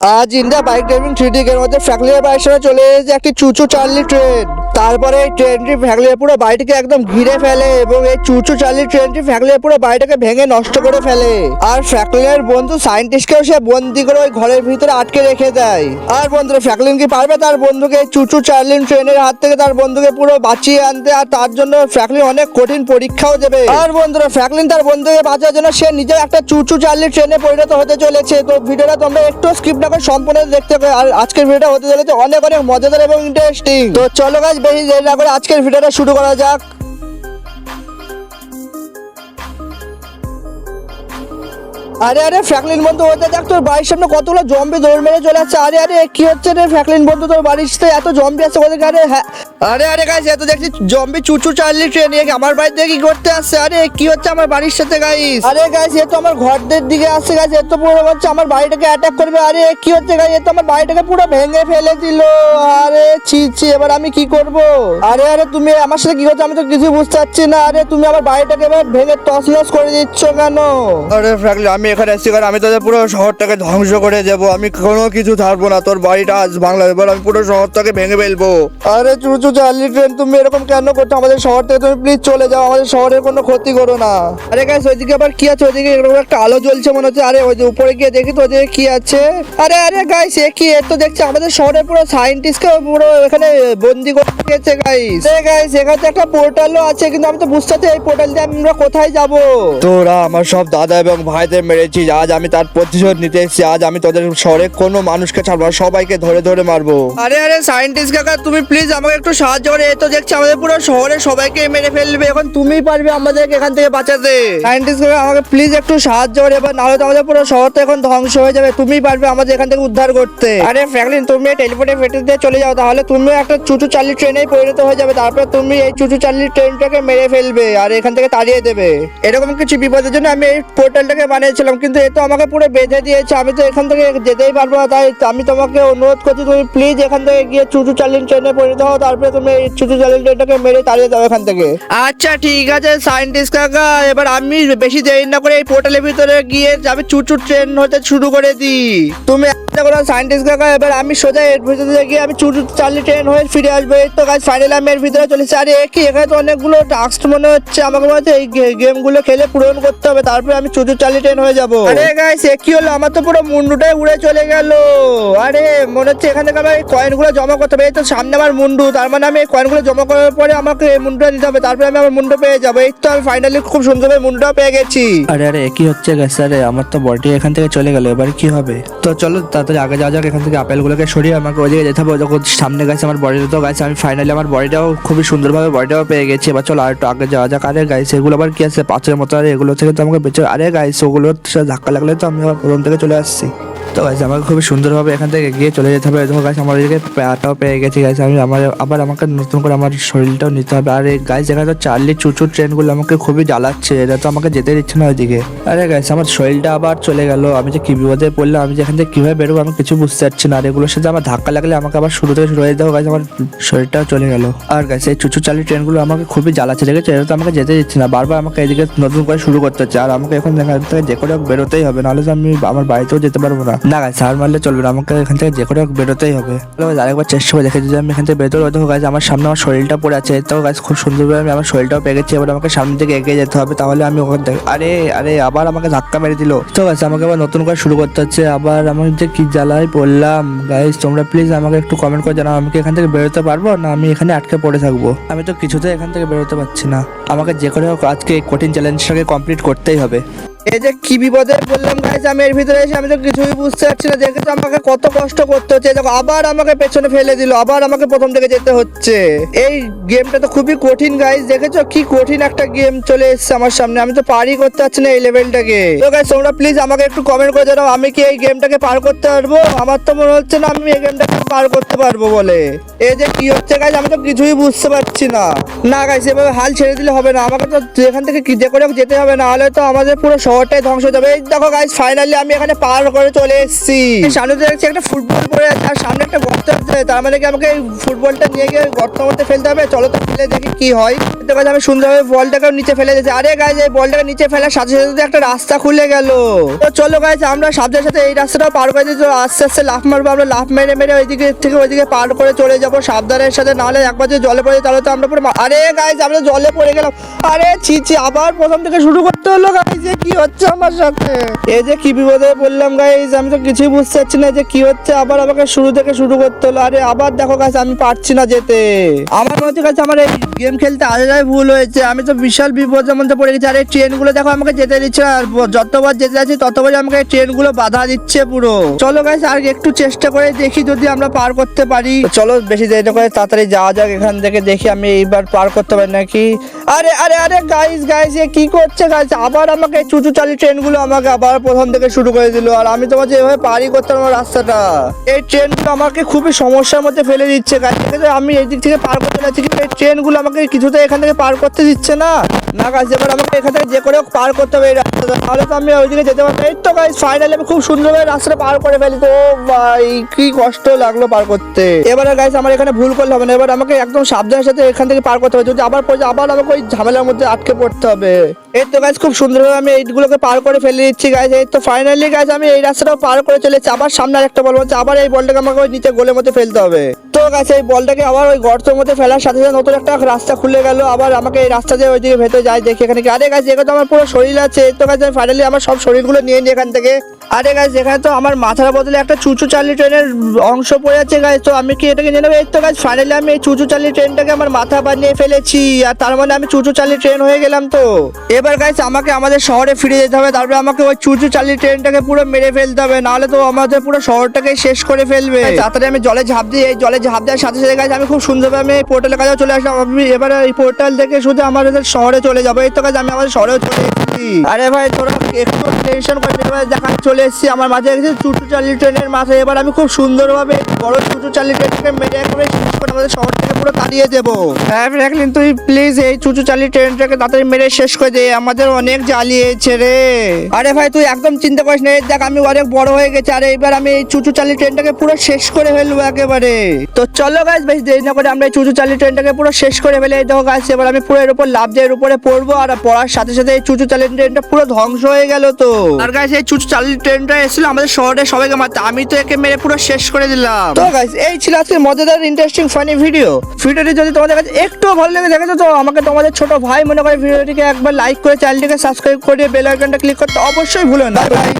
আজ India bike driving 3D এর মধ্যে ফ্র্যাঙ্কলিনের বাড়ির সামনে চলে এসেছে একটি চুচু চার্লি ট্রেন। তারপরে এই ট্রেনটি ফ্র্যাঙ্কলিনের পুরো বাড়িটাকে একদম ঘিরে ফেলে এবং এই চুচু চার্লি ট্রেনটি ফ্র্যাঙ্কলিনের পুরো বাড়িটাকে ভেঙে নষ্ট করে ফেলে। আর ফ্র্যাঙ্কলিনের বন্ধু সায়েন্টিস্টকেও সে বন্দি করে ওই ঘরের ভিতরে আটকে রেখে দেয়। আর বন্ধুরা ফ্র্যাঙ্কলিন কি পারবে তার বন্ধুকে এই চুচু চার্লি ট্রেনের হাত থেকে তার বন্ধুকে পুরো বাঁচিয়ে আনতে? আর তার জন্য ফ্র্যাঙ্কলিন অনেক কঠিন পরীক্ষাও দেবে। আর বন্ধুরা ফ্র্যাঙ্কলিন তার বন্ধুকে বাঁচার জন্য সে নিজে একটা চুচু চার্লি ট্রেনে পরিণত হতে চলেছে। তো ভিডিওটা তোমরা একটু স্কিপ না করে সম্পূর্ণ দেখতে হবে। আর আজকের ভিডিওটা হতে চলেছে অনেক অনেক মজাদার এবং ইন্টারেস্টিং। তো চলো গাইস বেশি দেরি না করে আজকের ভিডিওটা শুরু করা যাক। আরে আরে ফ্র্যাঙ্কলিন বন্ধু, ওটা দেখ তোর বাড়ির সামনে কতগুলো জম্বি দৌড় মেরে চলে আসছে। আরে আরে কি হচ্ছে রে ফ্র্যাঙ্কলিন বন্ধু, তোর বাড়ির সাথে এত জম্বি আছে ওদের? আরে হ্যাঁ, আরে আরে গাইস এত দেখছি জম্বি চুচু চার্লি ট্রেন আমার বাড়িতে কি করতে আসছে? আরে কি হচ্ছে আমার বাড়ির সাথে গাইস? আরে গাইস এ তো আমার ঘরদের দিকে আসছে গাইস, এ তো পুরো হচ্ছে আমার বাড়িটাকে অ্যাটাক করবে। আরে কি হচ্ছে গাইস, এ তো আমার বাড়িটাকে পুরো ভেঙে ফেলে দিল। আরে ছি ছি, এবার আমি কি করব? আরে আরে তুমি আমার সাথে কি করছো? আমি তো কিছু বুঝতে পারছি না। আরে তুমি আমার বাড়িটাকে এবার ভেঙে তছনছ করে দিচ্ছ কেন? আরে ফ্র্যাঙ্কলিন আমি এখানে এসেছি কারণ আমি তোদের পুরো শহরটাকে ধ্বংস করে দেবো। আমি কোনো কিছু ছাড়বো না, তোর বাড়িটা আজ বাংলা এবার আমি পুরো শহরটাকে ভেঙে ফেলবো। আরে চুচু চার্লি ট্রেন তুমি এরকম কেন করছো? আমাদের শহর থেকে তুমি প্লিজ চলে যাও, আমাদের শহরের কোনো ক্ষতি করো না। আরে গাইস ওইদিকে আবার কি আছে? ওইদিকে এরকম একটা আলো জ্বলছে মনে হচ্ছে। আরে ওই যে উপরে গিয়ে দেখি তো ওইদিকে কি আছে। আরে আরে গাইস এ কি, এ তো দেখছি আমাদের শহরের পুরো সায়েন্টিস্টকে পুরো এখানে বন্দি করে রেখেছে গাইস। এই গাইস এখানে একটা পোর্টালও আছে, কিন্তু আমি তো বুঝতে পারছি এই পোর্টাল দিয়ে আমরা কোথায় যাব। তোরা আমার সব দাদা এবং ভাইদের মেরেছিস, আজ আমি তার প্রতিশোধ নিতে এসেছি। আজ আমি তোদের শহরে কোনো মানুষকে ছাড়বো না, সবাইকে ধরে ধরে মারবো। আরে আরে সায়েন্টিস্ট কাকা তুমি প্লিজ আমাকে একটু সাহায্য করে। এই তো দেখছি আমাদের পুরো শহরে সবাইকে মেরে ফেলবে, এখন তুমিই পারবে আমাদেরকে এখান থেকে বাঁচাতে। সায়েন্টিস্ট কাকা আমাকে প্লিজ একটু সাহায্য করে, এবার নাহলে তো আমাদের পুরো শহরটা এখন ধ্বংস হয়ে যাবে। তুমিই পারবে আমাদের এখান থেকে উদ্ধার করতে। আরে ফ্র্যাঙ্কলিন তুমি টেলিপোর্টে ফেটে দিয়ে চলে যাও, তাহলে তুমিও একটা চুচু চার্লি ট্রেনে পরিণত হয়ে যাবে। তারপর তুমি এই চুচু চার্লি ট্রেনটাকে মেরে ফেলবে আর এখান থেকে তাড়িয়ে দেবে। এরকম কিছু বিপদের জন্য আমি এই পোর্টালটাকে বানিয়েছিলাম, কিন্তু এ তো আমাকে পুরো বেঁধে দিয়েছে। আমি তো এখান থেকে যেতেই পারবো না, তাই আমি তোমাকে অনুরোধ করছি তুমি প্লিজ এখান থেকে গিয়ে চুচু চার্লি ট্রেনে পরিণত হও। তারপরে তুমি এই চুচু চার্লি ট্রেনটাকে মেরে তাড়িয়ে দাও এখান থেকে। আচ্ছা ঠিক আছে সায়েন্টিস্ট কাকা, এবার আমি বেশি দেরি না করে এই পোর্টালের ভিতরে গিয়ে আমি চুচু ট্রেন হতে শুরু করে দিই। তুমি সায়েন্টিস্ট কাকা, এবার আমি সোজা এর ভিতরে গিয়ে আমি চুচু চার্লি ট্রেন হয়ে ফিরে আসবো। এই তো গাইস ফাইনালি আমি এর ভিতরে চলেছি। আরে কি এখানে তো অনেকগুলো টাস্ক মনে হচ্ছে, আমাকে মনে হচ্ছে এই গেমগুলো খেলে পূরণ করতে হবে, তারপরে আমি চুচু চার্লি ট্রেন হয়ে যাবো। আরে গাইস এ কি হলো, আমার তো পুরো মুন্ডুটাই উড়ে চলে গেল। আরে মনে হচ্ছে এখান থেকে আমার এই কয়েনগুলো জমা করতে হবে। এই তো সামনে আমার মুন্ডু, তার মানে আমি এই কয়েনগুলো জমা করার পরে আমাকে এই মুন্ডুটা দিতে হবে, তারপরে আমি আমার মুন্ডু পেয়ে যাবো। এই তো আমি ফাইনালি খুব সুন্দরভাবে মুন্ডুটা পেয়ে গেছি। আরে আরে কি হচ্ছে গাইস? আরে আমার তো বডি এখান থেকে চলে গেল, এবার কি হবে? তো চলো তাড়াতাড়ি আগে যাওয়া যাক, এখান থেকে আপেলগুলোকে সরিয়ে আমাকে ওইদিকে যেতে হবে। যখন সামনে গাইছে আমার বডিটা, তো গাইছে আমি ফাইনালি আমার বডিটাও খুবই সুন্দরভাবে বডিটাও পেয়ে গেছি। এবার চলো আর একটু আগে যাওয়া যাক। আরে গাইস এগুলো আবার কি আছে পাথরের মতো? আরে এগুলো থেকে তো আমাকে বেঁচে, আরে গাইস ওগুলোর সাথে ধাক্কা লাগলে তো আমি আবার প্রথম থেকে চলে আসছি। তো গাইস আমাকে খুবই সুন্দরভাবে এখান থেকে গিয়ে চলে যেতে হবে। দেখো গাইস আমার ওইদিকে প্যাটাও পেয়ে গেছি গাইস। আমি আবার আমাকে নতুন করে আমার শরীরটাও নিতে হবে। আর এই গাইস এখানে তো চার্লি চুচু ট্রেনগুলো আমাকে খুবই জ্বালাচ্ছে, এটা তো আমাকে যেতে দিচ্ছে না ওইদিকে। আরে গাইস আমার শরীরটা আবার চলে গেল, আমি যে কি বিপদে পড়লাম, আমি যে এখান থেকে কিভাবে বেরোবো আমি কিছু বুঝতে পারছি না। আর এগুলোর সাথে আমার ধাক্কা লাগলে আমাকে আবার শুরু থেকে শুরু হয়ে যাবো গাইস, আমার শরীরটাও চলে গেল। আর গাইস এই চুচু চার্লি ট্রেনগুলো আমাকে খুবই জ্বালাচ্ছে, দেখেছো? এটা তো আমাকে যেতে দিচ্ছে না, বারবার আমাকে এদিকে নতুন করে শুরু করতে হচ্ছে। আর আমাকে এখন এখান থেকে যে করে বেরোতেই হবে, নাহলে তো আমি আমার বাড়িতেও যেতে পারবো না। না গাইস হার মারলে চলবে না, আমাকে এখান থেকে যে করে বেরোতেই হবে। আরেকবার চেষ্টা করে দেখে যদি আমি এখান থেকে বেরোতে পারি। দেখো গাইস আমার সামনে আমার শরীরটা পড়ে আছে, তো গাইস খুব সুন্দরভাবে আমি আমার শরীরটাও পেয়ে গেছি। এবার আমাকে সামনে থেকে এগিয়ে যেতে হবে, তাহলে আমি ওখান থেকে আরে আরে আবার আমাকে ধাক্কা মেরে দিল। তো গাইস আমাকে আবার নতুন করে শুরু করতে হচ্ছে। আবার আমি যে কি জ্বালায় পড়লাম। গাইস তোমরা প্লিজ আমাকে একটু কমেন্ট করে জানাও আমি কি এখান থেকে বেরোতে পারবো না আমি এখানে আটকে পড়ে থাকবো। আমি তো কিছুতেই এখান থেকে বেরোতে পারছি না, আমাকে যে করে হোক আজকে এই কঠিন চ্যালেঞ্জটাকে কমপ্লিট করতেই হবে। এই যে কি বিপদে বললাম গাইস, আমি এর ভিতরে এসে আমি তো কিছুই বুঝতে পারছি না। দেখে তো আমাকে কত কষ্ট করতে হচ্ছে। দেখো আবার আমাকে পেছনে ফেলে দিল, আবার আমাকে প্রথম থেকে যেতে হচ্ছে। এই গেমটা তো খুবই কঠিন গাইস, দেখেছো কি কঠিন একটা গেম চলে এসেছে আমার সামনে। আমি তো পারই করতে পারছি না এই লেভেলটাকে। তো গাইস তোমরা প্লিজ আমাকে একটু কমেন্ট করে জানাও আমি কি এই গেমটাকে পার করতে পারবো। আমার তো মনে হচ্ছে না আমি এই গেমটাকে পার করতে পারবো বলে। এই যে কি হচ্ছে গাইস, আমি তো কিছুই বুঝতে পারছি না। না গাইস এভাবে হাল ছেড়ে দিলে হবে না, আমাকে তো এখান থেকে কি যে করে যেতে হবে, না হলে তো আমাদের পুরো শহরটাই ধ্বংস হয়ে যাবে। এই দেখো গাইস ফাইনালি আমি এখানে পার করে চলে এসেছি। সামনে তো দেখছি একটা ফুটবল পড়ে আছে আর সামনে একটা গর্ত আছে, তার মানে কি আমাকে এই ফুটবলটা নিয়ে গিয়ে গর্তের মধ্যে ফেলতে হবে। চলো তো ফেলে দেখি কি হয়। তো গাইস আমি সুন্দরভাবে বলটাকেও নিচে ফেলে দিয়েছি। আরে গাইস এই বলটাকে নিচে ফেলার সাথে সাথে তো একটা রাস্তা খুলে গেল। তো চলো গাইস আমরা সাবধানের সাথে এই রাস্তাটাও পার করে দিয়েছি। আস্তে আস্তে লাফ মারবো, আমরা লাফ মেরে মেরে ওইদিকে থেকে ওইদিকে পার করে চলে যাবো সাবধানের সাথে, নাহলে একবার যদি জলে পড়ে তাহলে তো আমরা পুরো আরে গাইস আমরা জলে পড়ে গেলাম। আরে ছি আবার প্রথম থেকে শুরু করতে হলো গাইস, যে কি হচ্ছে আমার সাথে, এই যে কি বিপদে বললাম গাইস, আমি তো কিছুই বুঝতে পারছি না যে কি হচ্ছে, আবার আমাকে শুরু থেকে শুরু করতে হলো। আরে আবার দেখো গাইস আমি পারছি না যেতে। আমার মনে হচ্ছে গাইস আমার এই গেম খেলতে আলাদাই ভুল হয়েছে, আমি তো বিশাল বিপদের মধ্যে পড়ে গেছি। আর এই ট্রেনগুলো দেখো আমাকে যেতে দিচ্ছে না, আর যতবার যেতে যাচ্ছি ততবার আমাকে এই ট্রেনগুলো বাধা দিচ্ছে পুরো। চলো গাইস আর একটু চেষ্টা করে দেখি যদি আমরা পার করতে পারি। চলো বেশি দেরি করে তাড়াতাড়ি যাওয়া যাক এখান থেকে, দেখি আমি এইবার পার করতে পারি নাকি। আরে আরে আরে গাইস গাইস এ কি করছে গাইস, আবার আমাকে চুচু চালি ট্রেনগুলো আমাকে আবার প্রথম থেকে শুরু করে দিল। আর আমি তোমার যেভাবে পারি করতে আমার রাস্তাটা, এই ট্রেনগুলো আমাকে খুবই সমস্যার মধ্যে ফেলে দিচ্ছে গাইস। আমি এই দিক থেকে পার করতে যাচ্ছি কিন্তু এই ট্রেনগুলো আমাকে কিছুতে এখান থেকে পার করতে দিচ্ছে না। না গাইস এবার আমাকে এখান থেকে যে করে হোক পার করতে হবে এই রাস্তাটা, তাহলে তো আমি ওইদিকে যেতে পারবো। এই তো গাইস ফাইনালি আমি খুব সুন্দরভাবে রাস্তাটা পার করে ফেলি। তো ভাই কি কষ্ট লাগলো পার করতে। এবারে গাইস আমার এখানে ভুল করলে হবে না, এবার আমাকে একদম সাবধানের সাথে এখান থেকে পার করতে হবে, যদি আবার পড়ে আবার আমাকে ওই ঝামেলার মধ্যে আটকে পড়তে হবে। এই তো গাইস খুব সুন্দরভাবে আমি এইগুলোকে পার করে ফেলে দিচ্ছি গাইস। এই তো ফাইনালি গাইস আমি এই রাস্তাটাও পার করে চলেছি। আবার সামনে আরেকটা বল হচ্ছে, আবার এই বলটাকে আমাকে ওই নিচে গোলের মধ্যে ফেলতে হবে। তো গাইস এই বলটাকে আবার ওই গর্তের মধ্যে ফেলার সাথে সাথে নতুন একটা রাস্তা খুলে গেল। আবার আমাকে এই রাস্তা দিয়ে ওইদিকে ভেতরে যাই দেখি এখানে কি। আরে গাইস এখানে তো আমার পুরো শরীর আছে। এই তো গাইস ফাইনালি আমার সব শরীরগুলো নিয়ে নিই এখান থেকে। আরে গাইস এখানে তো আমার মাথার বদলে একটা চুচু চালি ট্রেনের অংশ পড়ে আছে গাইস, তো আমি কি এটাকে নিয়ে নেবো? এই তো গাইস ফাইনালি আমি এই চুচু চালি ট্রেনটাকে আমার মাথা বানিয়ে ফেলেছি, আর তার মানে আমি চুচু চালি ট্রেন হয়ে গেলাম। তো এবার গাইস আমাকে আমাদের শহরে ফিরে যেতে হবে, তারপরে আমাকে ওই চুচু চালি ট্রেনটাকে পুরো মেরে ফেলতে হবে, নাহলে তো আমাদের পুরো শহরটাকে শেষ করে ফেলবে। তাড়াতাড়ি আমি জলে ঝাঁপ দিই, এই জলে ঝাঁপ দেওয়ার সাথে সাথে গাইস আমি খুব সুন্দরভাবে আমি এই পোর্টালের কাছেও চলে আসলাম। আমি এবারে এই পোর্টাল থেকে শুধু আমাদের শহরে চলে যাবো। এই তো গাইস আমি আমাদের শহরেও চলে এসেছি। আরে ভাই তোরা একটু টেনশন করবি না, দেখা চলে এসেছি আমার মাঝে একটি চুচু চালি ট্রেনের মাথায়। এবার আমি খুব সুন্দরভাবে বড় চুচু চালি ট্রেনটাকে মেরে একবারে শেষ করে আমাদের শহর থেকে পুরো তাড়িয়ে দেবো। হ্যাঁ ফ্র্যাঙ্কলিন তুই প্লিজ এই চুচু চালি ট্রেনটাকে তাড়াতাড়ি মেরে শেষ করে দে, আমাদের অনেক জ্বালিয়েছে রে। আরে ভাই তুই একদম চিন্তা করিস না, দেখ আমি অনেক বড় হয়ে গেছি, আর এবার আমি এই চুচু চালি ট্রেনটাকে পুরো শেষ করে ফেলবো একেবারে। তো চলো গাইস বেশি দেরি না করে আমরা এই চুচু চালি ট্রেনটাকে পুরো শেষ করে ফেলে। এই দেখো গাইস এবার আমি পুরো এর উপর লাফ দিয়ে এর উপরে পড়বো, আর পড়ার সাথে সাথে এই চুচু চালি ট্রেনটা পুরো ধ্বংস হয়ে গেল। তো আর গাইস এই চুচু চালি ট্রেনটা এসেছিল আমাদের শহরে সবাইকে মারতে, আমি তো একে মেরে পুরো শেষ করে দিলাম। তো গাইস এই ছিল আজকে মজাদার ইন্টারেস্টিং ফানি ভিডিওটি যদি তোমাদের কাছে একটু ভালো লেগে থাকে তো আমাকে তোমাদের ছোট ভাই মনে করে ভিডিওটিকে একবার লাইক করে চ্যানেলটিকে সাবস্ক্রাইব করে বেল আইকনটা ক্লিক করতে অবশ্যই ভুলো না। Bye bye.